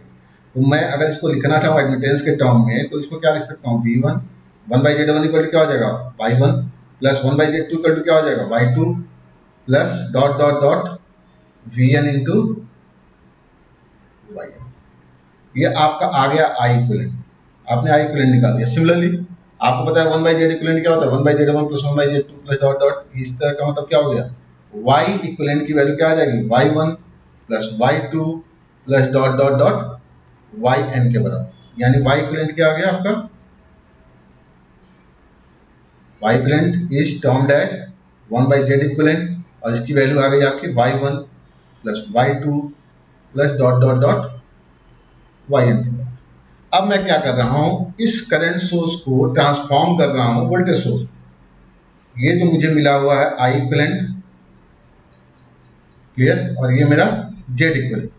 तो मैं अगर इसको लिखना चाहूँ एडमिटेंस के टर्म में, तो इसको क्या लिख सकता हूँ, V1 1 by Z1 equal to क्या हो जाएगा Y1 plus 1 by Z2 equal to क्या हो जाएगा Y2 plus dot dot dot VN into YN। ये आपका आ गया I इक्विवेलेंट, आपने I इक्विवेलेंट निकाल दिया। सिमिलरली आपको पता है 1 बाई Z इक्विवेलेंट क्या होता है, 1 by Z1 plus 1 by Z2 plus dot dot, इस तरह का मतलब क्या हो गया, Y इक्विवेलेंट की वैल्यू क्या आ जाएगी, Y1 plus Y2 plus dot dot dot YN के बराबर। यानी Y इक्विवेलेंट क्या आ गया आपका, Y equivalent is termed as 1 by Z equivalent, और इसकी वैल्यू आ गई आपकी Y1 plus Y2 plus dot dot dot YN के बराबर। अब मैं क्या कर रहा हूं, इस करंट सोर्स को ट्रांसफॉर्म कर रहा हूं वोल्टेज सोर्स। ये जो मुझे मिला हुआ है I इक्विवेलेंट, क्लियर, और ये मेरा Z इक्विवेलेंट,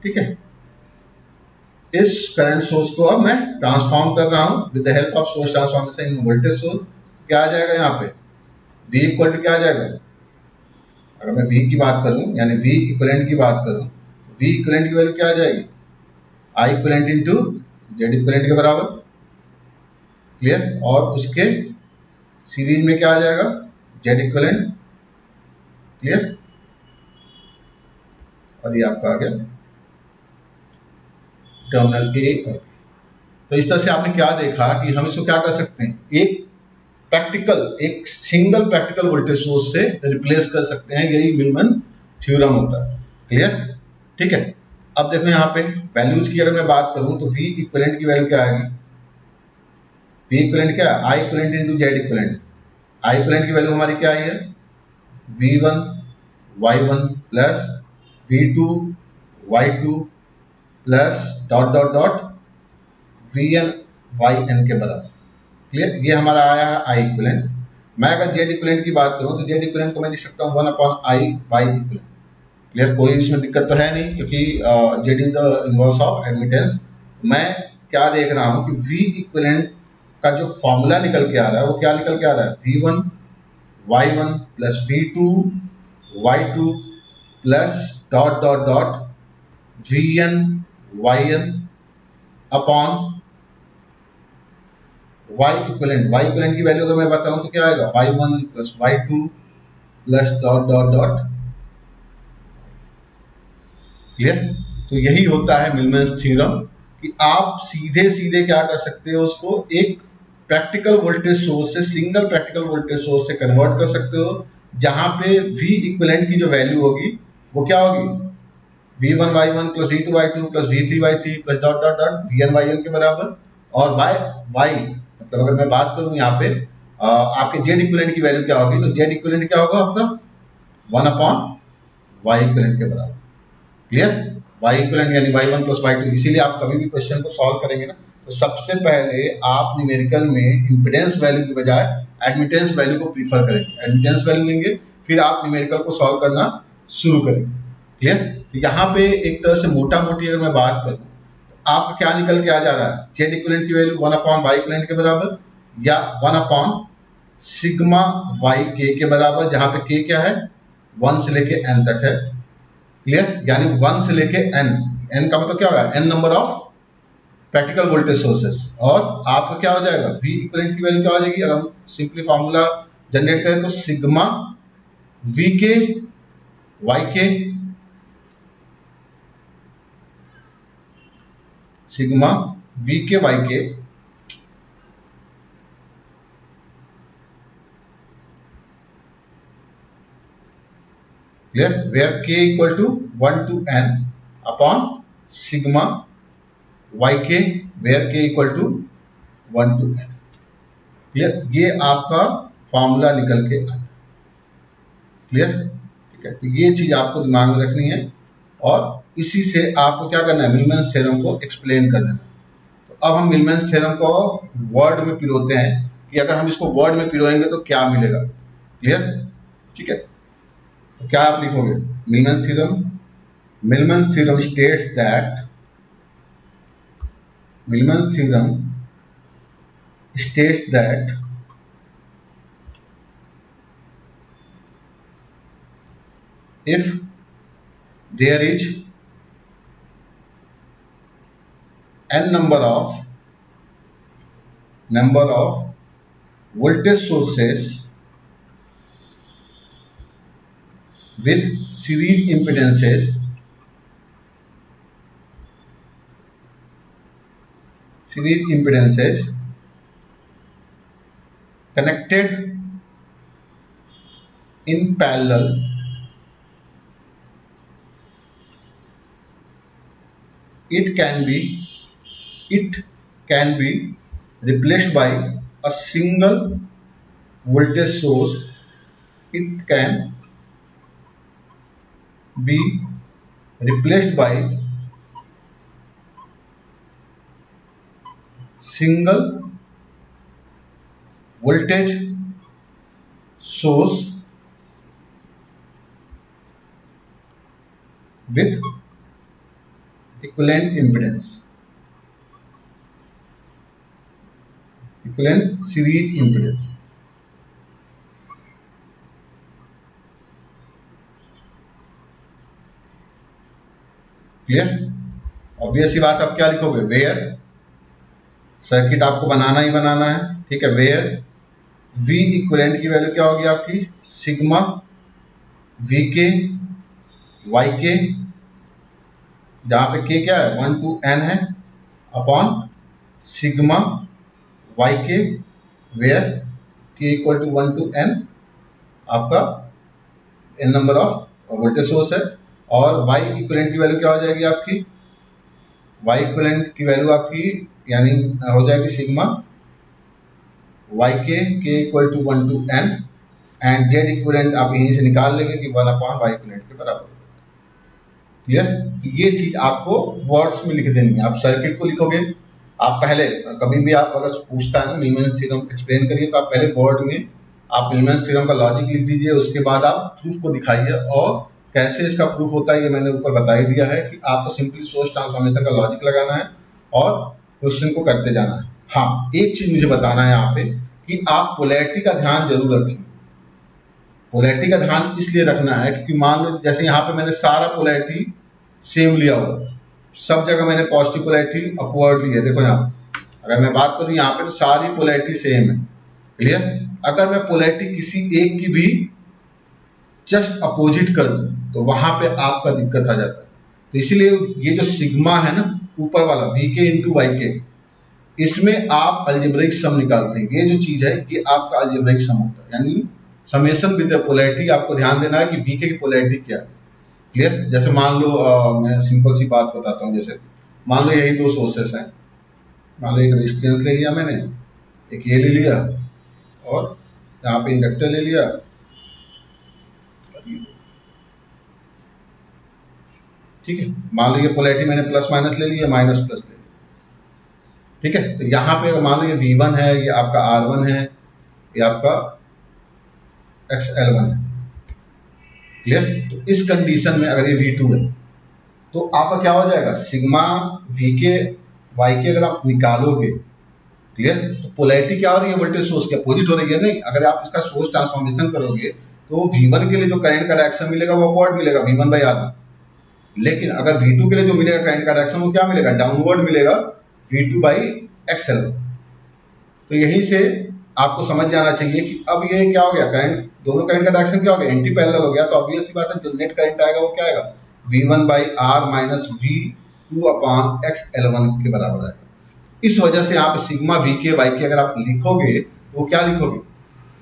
ठीक है। इस करंट सोर्स को अब मैं ट्रांसफॉर्म कर रहा हूं with the help of source transformation in voltage source. क्या आ जाएगा यहाँ पे, V इक्वल टू क्या आ जाएगा, अगर मैं V की बात करूं यानी V इक्विवेलेंट की बात करूं, V इक्विवेलेंट की वैल्यू क्या आ जाएगी, I equivalent into Z equivalent के बराबर। क्लियर, और उसके सीरीज में क्या आ जाएगा, जेड इक्वलेंट, क्लियर, और ये आपका आ गया टर्मिनल ए और। तो इस तरह से आपने क्या देखा कि हम इसको क्या कर सकते हैं, एक सिंगल प्रैक्टिकल वोल्टेज सोर्स से रिप्लेस कर सकते हैं, यही मिलमन थ्योरम होता है, क्लियर, ठीक है। अब देखो यहाँ पे वैल्यूज की अगर मैं बात करूं तो V इक्विवेलेंट की वैल्यू क्या आएगी, V इक्विवेलेंट क्या है, I equivalent into Z equivalent. I equivalent की वैल्यू हमारी क्या आई है, V1 Y1 plus V2 Y2 plus dot dot dot Vn Yn के बराबर, क्लियर। ये हमारा आया है I इक्विवेलेंट। मैं अगर जेड इक्विवेलेंट की बात करूं तो जेड इक्विवेलेंट को मैं लिख सकता हूँ 1/I Y इक्विवेलेंट, क्लियर, कोई इसमें दिक्कत तो है नहीं क्योंकि Z is the inverse of admittance. मैं क्या देख रहा हूं कि V इक्विवेलेंट का जो फॉर्मूला निकल के आ रहा है वो क्या निकल के आ रहा है, V1 Y1 plus V2 Y2 plus dot dot dot Vn Yn upon Y equivalent की वैल्यू अगर मैं बताऊं तो क्या आएगा, Y1 plus Y2 plus dot dot dot, clear. तो यही होता है मिलमैन्स थ्योरम कि आप सीधे सीधे क्या कर सकते हो, उसको एक प्रैक्टिकल वोल्टेज सोर्स से, सिंगल प्रैक्टिकल वोल्टेज सोर्स से कन्वर्ट कर सकते हो, जहां पे V इक्विवेलेंट की जो वैल्यू होगी वो क्या होगी, V1 Y1 plus V2 Y2 plus V3 Y3 plus dot dot dot Vn Yn के बराबर, और Y मतलब अगर मैं बात करूं यहाँ पे आपके Z इक्विवेलेंट की वैल्यू क्या होगी, तो Z इक्विवेलेंट क्या होगा आपका 1/Y इक्विवेलेंट के बराबर, क्लियर। Y इक्विवेलेंट यानी Y1 प्लस Y2। इसीलिए आप कभी भी क्वेश्चन को सॉल्व करेंगे ना तो सबसे पहले आप न्यूमेरिकल में इंपेडेंस वैल्यू की बजाय एडमिटेंस वैल्यू को प्रीफर करेंगे, एडमिटेंस वैल्यू लेंगे, फिर आप न्यूमेरिकल को सॉल्व करना शुरू करेंगे, क्लियर। तो यहाँ पे एक तरह से मोटा मोटी अगर मैं बात करूँ तो आपका क्या निकल के आ जा रहा है, जेड इक्विवेलेंट की वैल्यू 1/Y इक्विवेलेंट के बराबर या 1/सिग्मा YK के बराबर, जहां पे K क्या है 1 से लेके n तक है, क्लियर, यानी 1 से लेके n का मतलब क्या होगा, n number of practical voltage sources, और आपका क्या हो जाएगा, V इक्विवेलेंट की वैल्यू क्या हो जाएगी, अगर हम सिंपली फार्मूला जनरेट करें तो sigma VK YK, sigma VK YK clear, where K equal to 1 to n upon sigma YK where K equal to 1 to n, clear. ये आपका फार्मूला निकल के आता है, क्लियर, ठीक है। तो ये चीज आपको दिमाग में रखनी है और इसी से आपको क्या करना है, मिलमैन्स थ्योरम को एक्सप्लेन करना है। तो अब हम मिलमैन्स थ्योरम को वर्ड में पिरोते हैं कि अगर हम इसको वर्ड में पिरोएंगे तो क्या मिलेगा, क्लियर, ठीक है। तो क्या आप लिखोगे, Millman's theorem, Millman's theorem states that, Millman's theorem states that if there is n number of voltage sources with series impedances connected in parallel, it can be replaced by a single voltage source. It can be replaced by single voltage source with equivalent impedance, equivalent series impedance, clear. Obvious ही बात, आप क्या लिखोगे, वेयर सर्किट आपको बनाना ही बनाना है, ठीक है। वेयर V इक्विवेलेंट की वैल्यू क्या होगी आपकी, सिग्मा V के Y के, जहां पे K क्या है 1 to N है, upon sigma Y K where K equal to 1 to N आपका N number of voltage source है। और Y इक्विवेलेंट की वैल्यू क्या हो जाएगी आपकी, Y इक्विवेलेंट की वैल्यू आपकी यानी हो जाएगी sigma Y K equal to 1 to N and Z equivalent आप यहीं से निकाल लेंगे कि 1 अपॉन Y इक्विवेलेंट के बराबर। क्लियर। तो ये चीज आपको वर्ड्स में लिख देनी है। आप सर्किट को लिखोगे, आप पहले कभी भी आप अगर पूछता है ना न्यूमैन्स थ्योरम एक्सप्लेन करिए, तो आप पहले वर्ड में आप न्यूमैन्स थ्योरम का लॉजिक लिख दीजिए, उसके बाद आप प्रूफ को दिखाइए। और कैसे इसका प्रूफ होता है ये मैंने ऊपर बता ही दिया है कि आपको सिंपली सोर्स ट्रांसफॉर्मेशन का लॉजिक लगाना है और क्वेश्चन को करते जाना है। हाँ, एक चीज मुझे बताना है यहाँ पे कि आप पोलैरिटी का ध्यान जरूर रखें। पोलैरिटी का ध्यान इसलिए रखना है क्योंकि मान लो जैसे यहाँ पे मैंने सारा पोलैरिटी सेम लिया हुआ, सब जगह मैंने पॉजिटिव पोलैरिटी अपवर्ड ली है। देखो यहाँ अगर मैं बात करूँ यहाँ पे तो सारी पोलैरिटी सेम है। क्लियर। अगर मैं पोलैरिटी किसी एक की भी जस्ट अपोजिट कर दूं तो वहां पे आपका दिक्कत आ जाता है। तो इसीलिए ये जो सिग्मा है ना ऊपर वाला वी के इंटू वाई के, इसमें आप अलजेब्रिक सम निकालते हैं। ये जो चीज है ये आपका अलजेब्रिक सम होता है, यानी समेशन विद द पोलैरिटी। आपको ध्यान देना है कि वी के की पोलैरिटी क्या है। क्लियर। जैसे मान लो मैं सिंपल सी बात बताता हूँ। जैसे मान लो यही दो सोर्सेस हैं, मान लो एक रेजिस्टेंस ले लिया मैंने, एक ये ले लिया और यहाँ पे इंडक्टर ले लिया। ठीक है, मान लो ये पोलैरिटी मैंने प्लस माइनस ले लिया, माइनस प्लस ले लिया। ठीक है, तो यहाँ पे अगर मान लो ये V1 है, ये आपका R1 है, ये आपका XL1 है। क्लियर। तो इस कंडीशन में अगर ये V2 है तो आपका क्या हो जाएगा, सिग्मा V के Y के अगर आप निकालोगे, क्लियर, तो पोलैरिटी क्या हो रही है, वोल्टेज सोर्स के अपोजिट हो रही है। नहीं, अगर आप इसका सोर्स ट्रांसफॉर्मेशन करोगे तो V1 के लिए जो करंट का डायरेक्शन मिलेगा वो अपवर्ड मिलेगा, V1 बाई R1। लेकिन अगर V2 के लिए जो मिलेगा करंट का डायरेक्शन वो क्या मिलेगा, डाउनवर्ड मिलेगा, V2 बाई XL। तो यहीं से आपको समझ जाना चाहिए कि अब ये क्या हो गया, करंट दोनों करंट का डायरेक्शन क्या हो गया, एंटी पैरेलल हो गया। तो ऑब्वियस सी बात है जो नेट करंट आएगा वो क्या आएगा, V1 by R minus V2 upon XL1 के बराबर आएगा। इस वजह से आप सिग्मा V के Y के अगर आप लिखोगे तो क्या लिखोगे,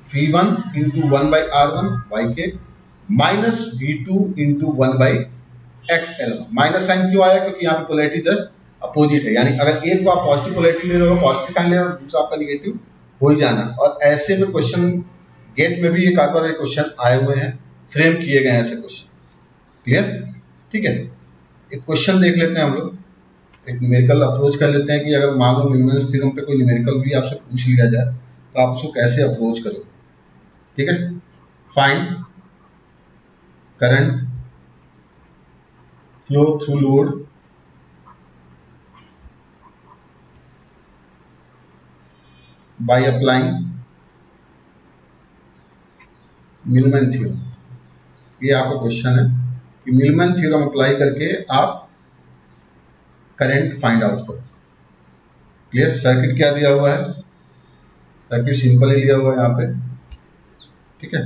V1 into 1 by R1 Y के minus V2 into 1 by XL1। Minus sign क्यों आया, क्योंकि यहाँ पे पोलैरिटी जस्ट अपोजिट है। यानी अगर एक को आप पॉजिटिव पोलैरिटी ले रहे हो, पॉजिटिव साइन ले रहे हो, दूसरा आपका निगेटिव हो ही जाना। और ऐसे में क्वेश्चन गेट में भी एक आध बार क्वेश्चन आए हुए हैं, फ्रेम किए गए हैं ऐसे क्वेश्चन। क्लियर। ठीक है, एक क्वेश्चन देख लेते हैं हम लोग, एक न्यूमेरिकल अप्रोच कर लेते हैं कि अगर मान लो न्यूमेरिकल थ्योरम पे कोई न्यूमेरिकल भी आपसे पूछ लिया जाए तो आप उसको कैसे अप्रोच करोगे। ठीक है, find current flow through load by applying Milman theorem. ये आपका क्वेश्चन है कि मिलमैन थ्योरम अप्लाई करके आप करंट फाइंड आउट करो। क्लियर। सर्किट क्या दिया हुआ है, सर्किट सिंपल ही लिया हुआ है यहाँ पे। ठीक है,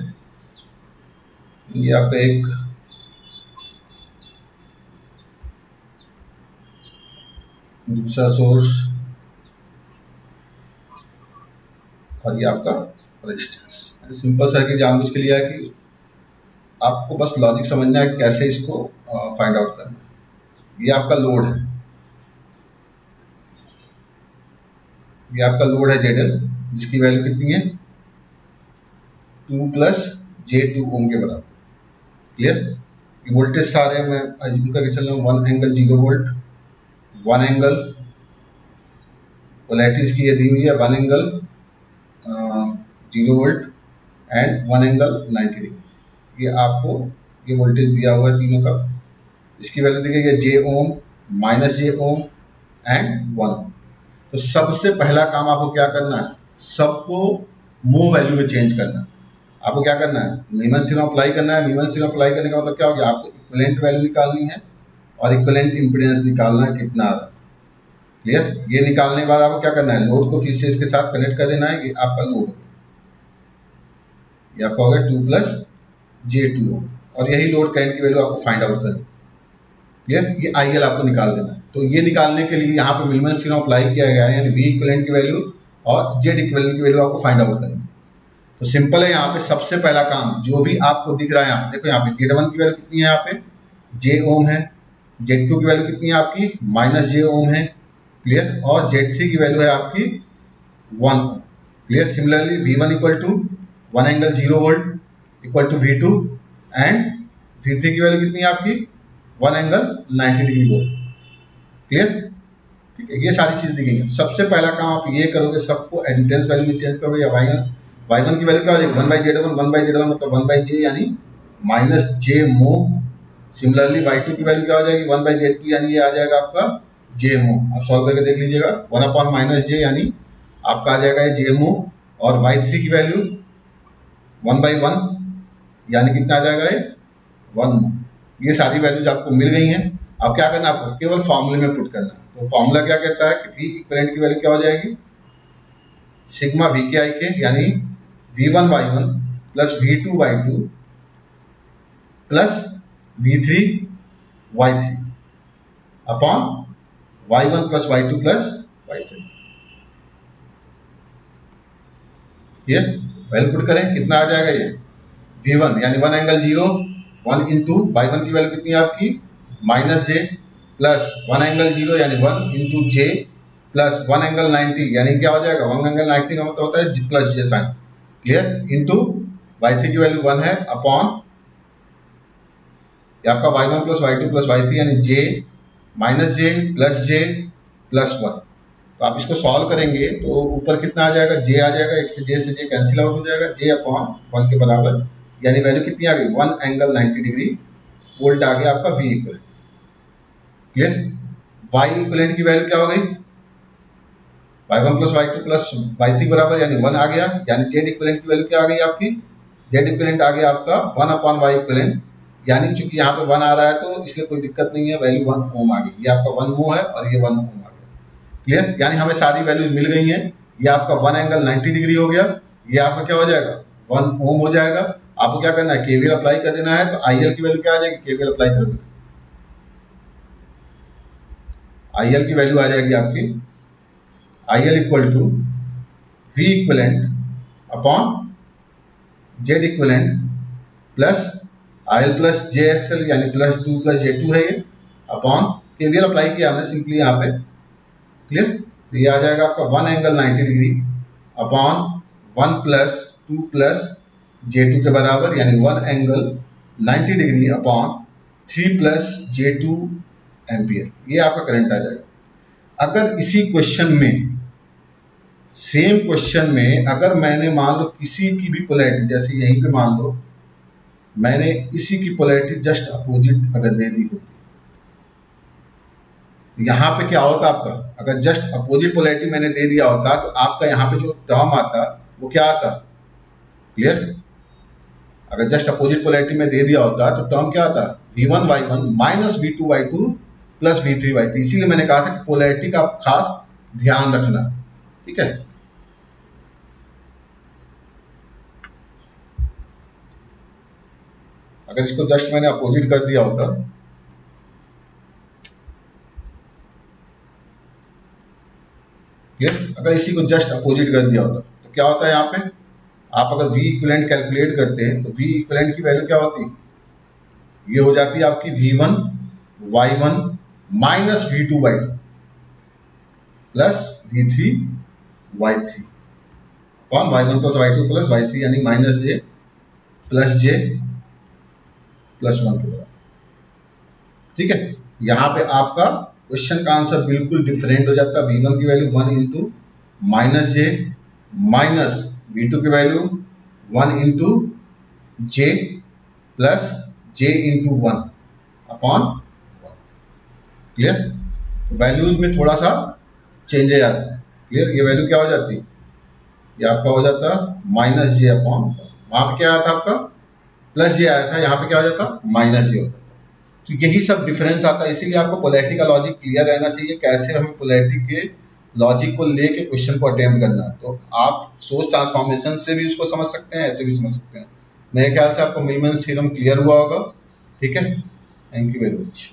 ये आपका एक दूसरा सोर्स और ये आपका रेजिस्टेंस। सिंपल सर्किट जानबूझ के लिया है कि आपको बस लॉजिक समझना है कैसे इसको फाइंड आउट करना है। ये आपका लोड है, ये आपका लोड है ZL, जिसकी वैल्यू कितनी है 2 प्लस J2 ओम के बराबर। क्लियर। वोल्टेज सारे मैं अज्यूम करके चल रहा हूँ 1 एंगल 0 वोल्ट, 1 एंगल पोलैरिटी इसकी ये दी हुई है 1 angle 0 volt and 1 angle 90 degree. ये आपको ये वोल्टेज दिया हुआ है तीनों का। इसकी वैल्यू दी गई है J ohm, minus J ohm and 1 ohm. तो सबसे पहला काम आपको क्या करना है, सबको मो वैल्यू में चेंज करना है। आपको क्या करना है, न्यूमैन्स थ्योरम अप्लाई करना है। न्यूमैन्स थ्योरम अप्लाई करने का मतलब क्या हो गया, आपको इक्विवेलेंट वैल्यू निकालनी है और इक्विवेलेंट इंपीडेंस निकालना है कितना आ रहा है। क्लियर। ये निकालने के बाद आपको क्या करना है, लोड को फिर से इसके साथ कनेक्ट कर देना है। ये आपका लोड हो गया, ये आपका हो गया 2 प्लस J2 और यही लोड करंट की वैल्यू आपको फाइंड आउट करनी। क्लियर, ये IL आपको निकाल देना है। तो ये निकालने के लिए यहाँ पे मिलमन्स थ्योरम अप्लाई किया गया है, यानी V इक्विवेलेंट की वैल्यू और Z इक्विवेलेंट की वैल्यू आपको फाइंड आउट करनी है। तो सिंपल है, यहाँ पे सबसे पहला काम जो भी आपको दिख रहा है, यहाँ पे देखो, यहाँ पे Z1 की वैल्यू कितनी है, यहाँ पे J ओम है, Z2 की वैल्यू कितनी है आपकी -J ओम है। क्लियर, और Z3 की वैल्यू है आपकी 1 ohm. Clear, similarly V1 equal to 1 angle 0 volt equal to V2 and V3 की वैल्यू कितनी है आपकी 1 एंगल 90 डिग्री वोल्ट। क्लियर, ठीक है, ये सारी चीज दी गई है। सबसे पहला काम आप ये करोगे, सबको एडमिटेंस वैल्यू में चेंज करोगे। या y1 की वैल्यू क्या हो जाएगी 1/Z1, 1/Z1 मतलब 1/J यानी -J मो। सिमिलरली y2 की वैल्यू क्या हो जाएगी 1/Z2 यानी ये आ जाएगा आपका J मो। आप सॉल्व करके देख लीजिएगा, 1/-J यानी आपका आ जाएगा ये J मो। और y3 की वैल्यू 1/1 यानी कितना आ जाएगा ये 1 मो। ये सारी वैल्यूज आपको मिल गई हैं। अब क्या करना है, आपको केवल फॉर्मूले में पुट करना है। तो फॉर्मूला क्या कहता है कि V इक्विवेलेंट की वैल्यू क्या हो जाएगी सिग्मा VKIK यानी V1Y1 plus V2Y2 plus V3Y3 upon Y1 plus Y2 plus Y3। ये वैल्यू पुट करें, कितना आ जाएगा ये V1 यानी 1 एंगल 0, 1 इंटू Y1 की वैल्यू कितनी है आपकी -J प्लस 1 एंगल 0 यानी 1 इंटू J प्लस 1 एंगल 90 यानी क्या हो जाएगा 1 एंगल 90 का मतलब होता है plus J sign. Clear, into Y3 की वैल्यू 1 है अपॉन आपका Y1 plus Y2 plus Y3 यानी J -J plus J plus 1। तो आप इसको सॉल्व करेंगे तो ऊपर कितना आ जाएगा J आ जाएगा, एक से J कैंसिल आउट हो जाएगा, J अपॉन 1 के बराबर यानी वैल्यू कितनी आ गई 1 एंगल 90 डिग्री वोल्ट आ गया आपका V equivalent. Clear, Y equivalent की वैल्यू क्या हो गई Y1 plus Y2 plus Y3 बराबर यानी 1 आ गया, यानी Z इक्विवेलेंट की वैल्यू क्या आ गई आपकी Z इक्विवेलेंट आ गया आपका 1 अपॉन Y इक्विवेलेंट, यानी चूंकि यहाँ पे 1 आ रहा है तो इसलिए कोई दिक्कत नहीं है, वैल्यू 1 ओम आ गई। ये आपका 1 मो है और ये 1 ओम आ गया। क्लियर, यानी हमें सारी वैल्यूज मिल गई हैं। ये आपका 1 एंगल 90 डिग्री हो गया, ये आपका क्या हो जाएगा 1 ओम हो जाएगा। आपको क्या करना है केवीएल अप्लाई कर देना है। तो IL की वैल्यू क्या आ जाएगी, केवीएल अप्लाई कर देना, IL की वैल्यू आ जाएगी आपकी IL equal to V equivalent upon Z equivalent plus IL plus JXL यानी प्लस 2 प्लस J2 है ये अपॉन केवीएल अप्लाई किया हमने सिंपली यहाँ पे। क्लियर, तो ये आ जाएगा आपका 1 angle 90 degree upon 1 plus 2 plus J2 के बराबर यानी 1 angle 90 degree upon 3 plus J2 ampere. ये आपका करंट आ जाएगा। अगर इसी क्वेश्चन में सेम क्वेश्चन में अगर मैंने मान लो किसी की भी पोलैरिटी, जैसे यहीं पे मान लो मैंने इसी की पोलैरिटी जस्ट अपोजिट अगर दे दी होती, तो यहाँ पे क्या होता आपका, अगर जस्ट अपोजिट पोलैरिटी मैंने दे दिया होता तो आपका यहाँ पे जो टर्म आता वो क्या आता। क्लियर, अगर जस्ट अपोजिट पोलैरिटी में दे दिया होता तो टर्म क्या आता V1Y1 minus V2Y2 plus V3Y3। इसीलिए मैंने कहा था कि पोलैरिटी का खास ध्यान रखना। ठीक है, अगर इसको जस्ट मैंने अपोजिट कर दिया होता, अगर इसी को जस्ट अपोजिट कर दिया होता तो क्या होता है यहाँ पे, आप अगर V इक्विवेलेंट कैलकुलेट करते हैं तो V इक्विवेलेंट की वैल्यू क्या होती, ये हो जाती है आपकी V1Y1 minus V2Y2 plus V3Y3 upon Y1 plus Y2 plus Y3 यानी -J प्लस J प्लस 1 के बराबर। ठीक है, यहाँ पे आपका क्वेश्चन का आंसर बिल्कुल डिफरेंट हो जाता है। V1 की value 1 into -J minus V2 की value 1 into J plus J into 1 upon 1। Clear, values में थोड़ा सा चेंज आता है। क्लियर, ये वैल्यू क्या हो जाती है, ये आपका हो जाता -J अपॉन, वहां पे क्या आया था आपका प्लस J आया था, यहाँ पे क्या हो जाता -J होता। तो यही सब डिफरेंस आता है, इसीलिए आपको पोलैरिटी का लॉजिक क्लियर रहना चाहिए, कैसे हमें पोलैरिटी के लॉजिक को लेके क्वेश्चन को अटेम्प्ट करना है। तो आप सोर्स ट्रांसफॉर्मेशन से भी उसको समझ सकते हैं, ऐसे भी समझ सकते हैं। मेरे ख्याल से आपको मिलमैन्स थ्योरम क्लियर हुआ होगा। ठीक है, थैंक यू वेरी मच।